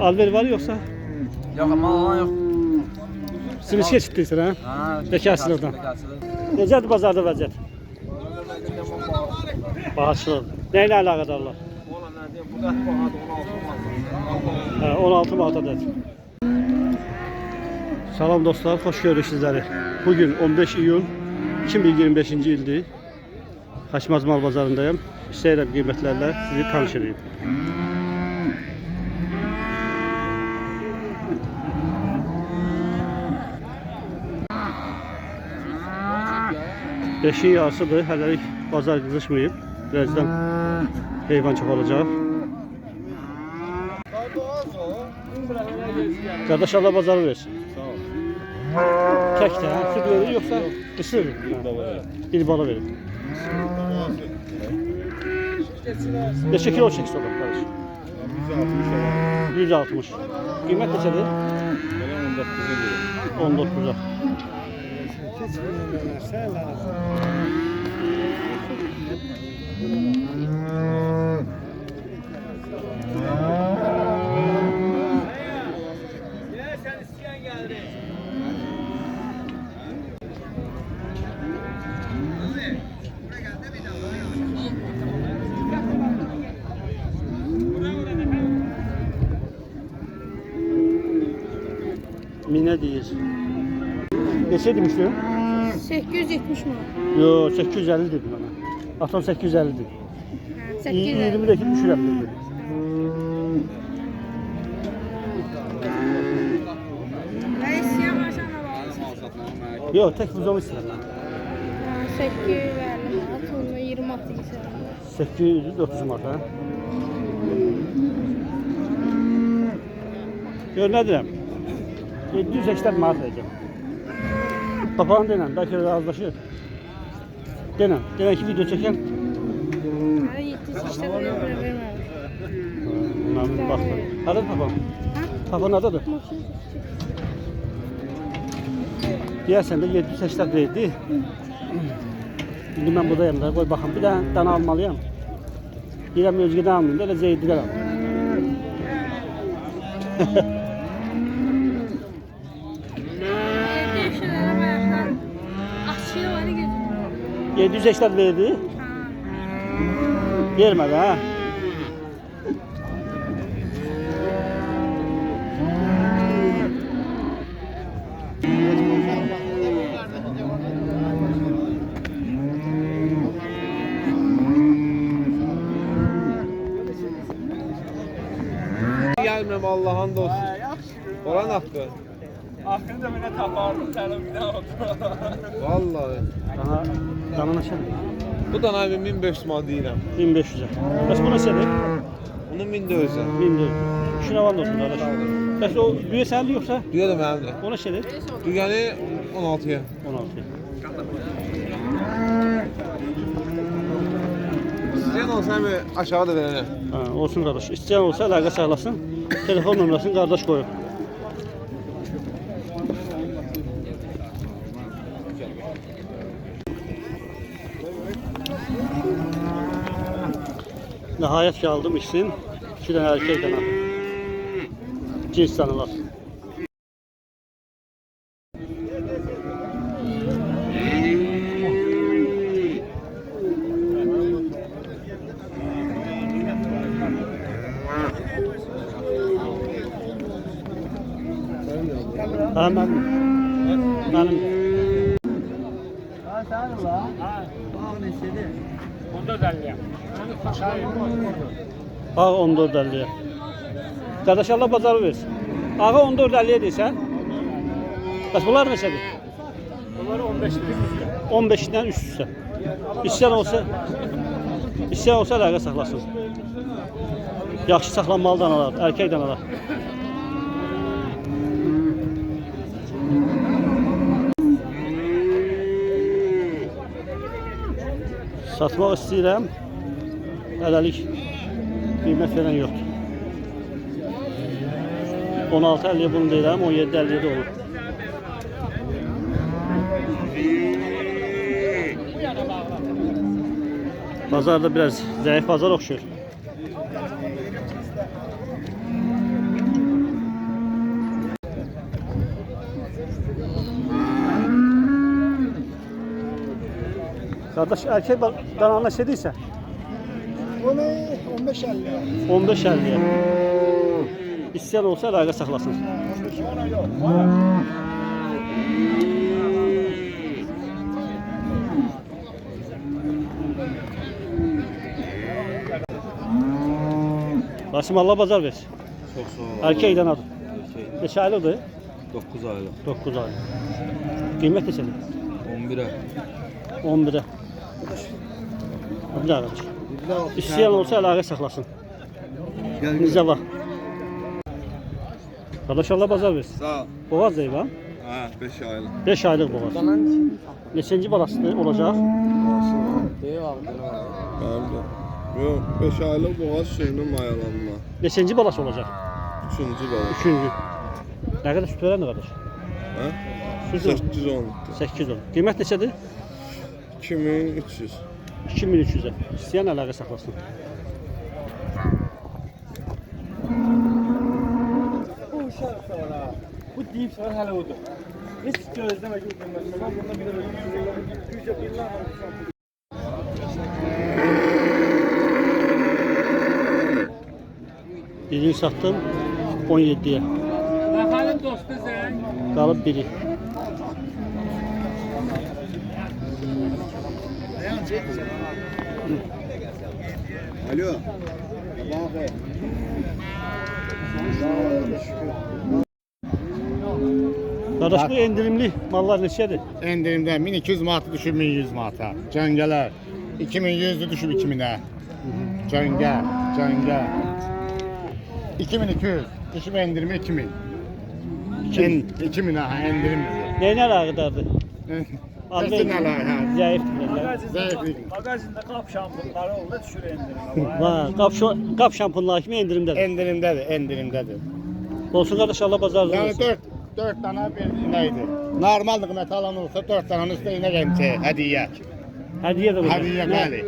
Alver var yoksa? Yok ama olan yok. Simişke çıktıysan ha? Ha, Bekasılıqdan. Necədir bazarda vəziyyət? Bahaçılıq. Nə ilə əlaqədarlar? Ola nə deyim, bu da bahadır 16 manat. 16 manatadır. Salam dostlar, xoş gördük sizləri. Bugün 15 iyun 2025-ci ildir. Xaçmaz mal bazarındayım. İstəyirəm qiymətlərlə sizi tanış edeyim. Beşin yarısıdır, hələlik bazar qızışmayıb. Birazdan heyvan çox olacaq. Qardaş Allah bazarı versin. Tək də, süt verir yoxsa qısır? Bir bala verir. Neçə kilo çəkisi olur qardaş? 160. Qiymət neçədir? 19'a. Mine değil. Neçə demişdim? 870 manat. Yo, 850 dedim bana. Atam 850 dedi. 850. 20 dakika düşürəm dedi. Ben istəyirəm aşağı bağlı. Yo, tek buzomu istəyirəm. 850 manat, sonra 20 manat istəyirəm. 830 manat ha. Gör nə deyirəm? 780 manat verəcəm. Papağan denən, bəlkə razılaşır. Denən ki video çəkən. Hələ 700 işlə verməm. Bundan baxma. Haradır papağan? Papağan nadadır? Deyərsən də 780 verdi. İndi mən buradayım da, qoy baxım. Bir dənə almalıyam. Deyirəm özgədən almayayım da, elə zeydidən almayayım. 780 verdi. Vermədi ha. Gelmem Allah'ın dostu. Olan hakkı. Aklında bana tapardım sana bir daha oldu. Vallahi. Aha, damına şey. Bu da abi 1500 manat deyirəm. 1500'e. Bəs bu neçədir? Bunun 1400'e. 1400. Şuna var olsun qardaş. Bəs o düyə sənindir yoxsa? Düyə də mənimdir. O neçədir? Düyəni 16'ya. 16. İstəyən olsa həmi aşağı da verənə. Ha, olsun qardaş. İstəyən olsa əlaqə saxlasın. Telefon nömrəsini qardaş qoyub. Nəhayət ki aldım ikisini. 2 dənə erkək dənə. Cins dənələr. Mənim. Bunda dəliyəm. Ağa 14.50'ye. Qardaş Allah bazarı versin. Ağa 14.50'ye deyirsən? Bəs bunlar neçədir? Bunları 15'lik 15'dən üst-üstə. İstəyən olsa əlaqə saxlasın. Yaxşı saxlanmalı danalar, erkək danalar. Satmaq istəyirəm. Hələlik qiymət verən yoxdur. 16.50'ye bunu deyirəm, 17.50'ye də olur. Bazarda biraz zayıf bazar oxşur. Kardeş erkek dananla istediyse Onu 15-50. 15-50'ye. İsteyen olsa əlaqə saxlasın. 15 ona yok. Rasim Allah bazar versin. Çok sağ ol. Erkekdən adı. Neçə aylıqdır? 9 aylık. 9 aylık. Qiymət neçədir? 11'e. 11'e. Bir daha qardaş. İsteyen olsa əlaqə saxlasın. Bizə var. Qardaş Allah bazar versin. Sağ ol. Boğaz deyib ha? Ha 5 aylık. 5 aylıq boğaz. Neçənci balasıdır olacaq? Bəli. Yok 5 aylık boğaz şeyinin mayalanma. Neçənci balası olacaq? 3. balık. 3-cü. Nə qədər süt verən qardaş? Ha? Süt 810. 8 olur. Qiymət neçədir? 2300. 2300-ə. İstəyən əlaqə saxlasın. Bu uşaq sonra. Bu deyip sonra hələ odur. Heç gözləmə ki, ben bunda bir de yüzce bir lan Birini satdım 17'ye. Bakalım dostu sen. Qalıb biri. Alo. Qardaş bu endirimli mallar neçədir? Endirimdə 1200 manatı düşüb 1100 manata. Cəngələr 2100-dü düşüb 2000-ə. Cəngə. 2200 düşüb endirimi 2000. 2000 ha endirim bizi. Nəyinə əlaqədardır? Nəsin əlaqə? Zəifdir. Zəiflik. Magazində qap şampunları oldu düşür endirim. Va, qap şampunlar kimi endirimdədir. Endirimdədir. Olsun qardaş Allah bazarınız Yəni olsun. 4 dana bir inəkdir. Normal qiyməti alan olsa 4 dananın üstə inək əmçə, hədiyyə. Hədiyyə də olur. Hədiyyə, bəli.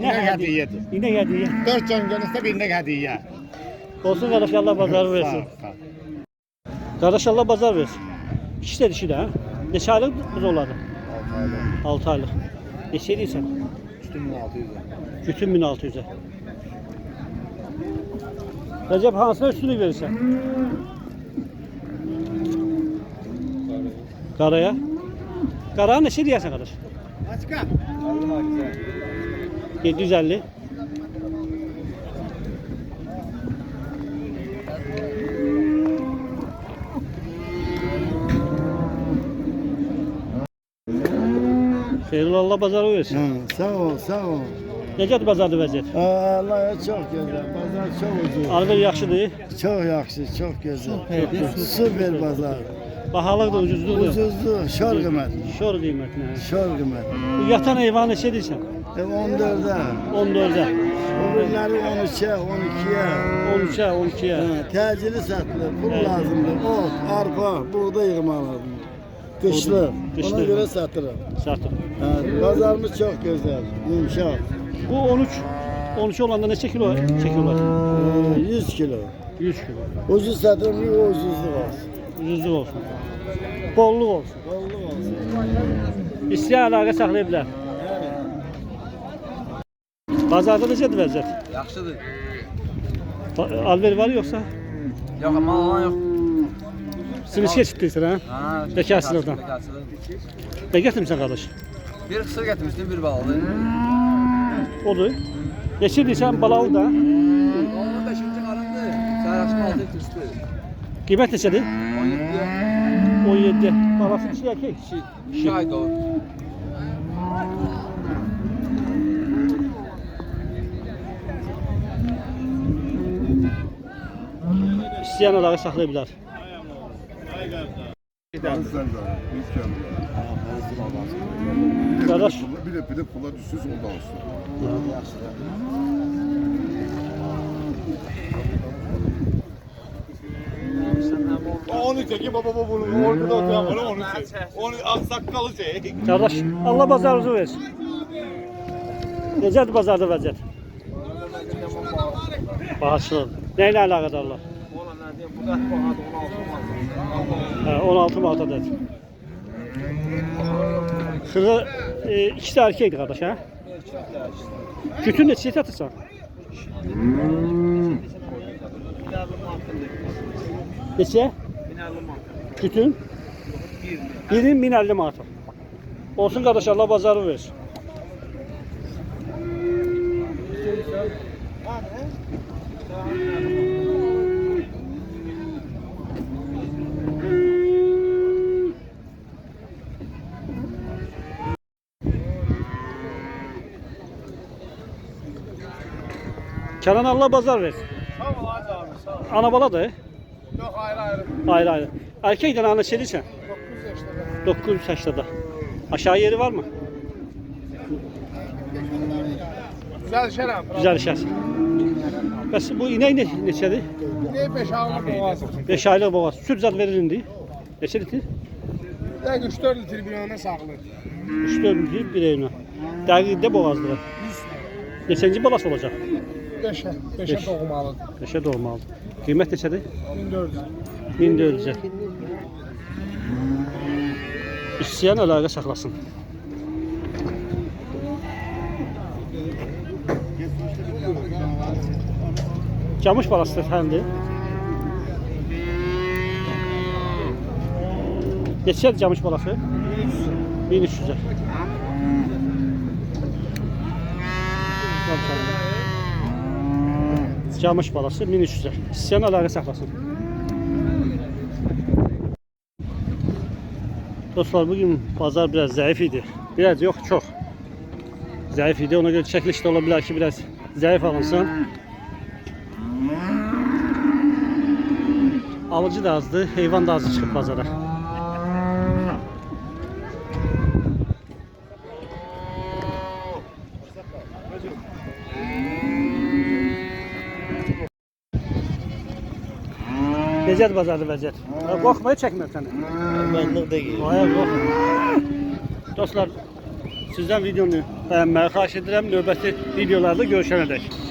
İnək hədiyyədir. İnək hədiyyə. 4 cəngənin üstə bir inək hədiyyə. Olsun qardaş Allah bazarı versin. Sağ ol. Qardaş Allah bazar versin. İkisi də dişi də ha? Neçə aylıq qız oğladı? 6 aylıq. Neçə edirsən? 3600. Bütün 1600'e. Recep hansına üstünlük verirsən? Qaraya. Qaraya neçə deyərsən qardaş? Açqa. 750. Xeyirli Allah bazarı versin. Sağ ol, sağ ol. Necədir bazarda vəziyyət? Allah çok güzel. Pazar çok ucuz. Alver yaxşıdır. Çok yaxşı, çok güzel. Süper pazar. Bahalıqdır, ucuzluqdur. Ucuzlu, şor kıymet. Şor qiymətinə. Şor kıymet. Bu yatan heyvan neçə edirsən? 14'e. 14'e. Öbürleri 13'e, 12'ye. 13'e, 12'ye. Təcili satılır, pul Evet. lazımdır. Ot, arpa, buğday yığma lazım. Kışlı. Kışlı. Ona göre satırım. Satır. Pazarımız çok güzel, yumuşak. Bu 13 olanda neçə kilo çekiyorlar? 100 kilo. 100 kilo. Ucuz satırım, bir ucuzluk olsun. Ucuzluq olsun. Bolluk olsun. Bolluk olsun. İstəyən əlaqə saxlaya bilər. Bazarda necədir vəziyyət? Yaxşıdır. Alver var yoxsa? Yok ama alan yok. Simiş keçirdirsən hə? Ha. Bekasılıqdan. Ne gətirmisən qardaş? Bir kısır getirmiştim bir bağlı. Odur. Neçə deyirsən balalı da? Onun 5. karındı. Sen akşam 6 etmişti. Qiymət neçədir? 17'ye. 17. Balası dişi erkek. 2 ay doğru. İstəyən əlaqə saxlaya bilər. Qardaş, Bir de pula düşsün ondan olsun. Onu çekeyim baba bunu ortada oturan bana onu çek. Onu aksakkalı çek. qardaş, Allah bazarınızı versin. Necədir bazarda vəziyyət? Bağışlıq. Nə ilə əlaqədarlar? Ona ne diyeyim? Bu da pahalı 16 olmaz. 16 manata dedi. Xırı ikisi erkekdir kardeş ha. Kütün neçə satırsan? Neçə? 1050 manat. Kütün? Birin 1050 manat. Olsun kardeş, Allah bazarı versin. Kenan, Allah bazar versin. Sağ ol Hacı abi, sağ ol. Ana bala da. Yok ayrı ayrı. Ayrı ayrı. Erkekten ana çeliysen. 9 yaşında. 9 yaşında. Aşağı yeri var mı? Güzel şeref. Güzel işersin. Bəs bu inek neçədir? Ne 5 ağır boğazı. 5 aylıq boğaz. Süt zad verilindi. Neçə litr? Ya 3-4 litre bir yana saklı. 3-4 litr bir evine. Dəqiqdə boğazdır. Neçənci balası olacaq? 5'e doğmalı. 5'e doğmalıdır. Qiymət neçədir? 1400. 1400'e. İstəyən əlaqə saxlasın. Camış balası sənindir. Neçədir camış balası? 1300'e. Camış balası 1300'e. İstəyən əlaqə saxlasın. Dostlar, bugün bazar biraz zayıf idi. Biraz yok, çok zayıf idi. Ona göre çekilişte olabilir ki biraz zayıf alınsın. Alıcı da azdı, heyvan da azdı çıkıp pazara. Necədir bazarda vəziyyət? Qorxmaya çəkmir səni. Benlik değil. Hayır, qorxma. Dostlar, sizdən videonu bəyənməyi xahiş edirəm. Növbəti videolarda görüşənədək.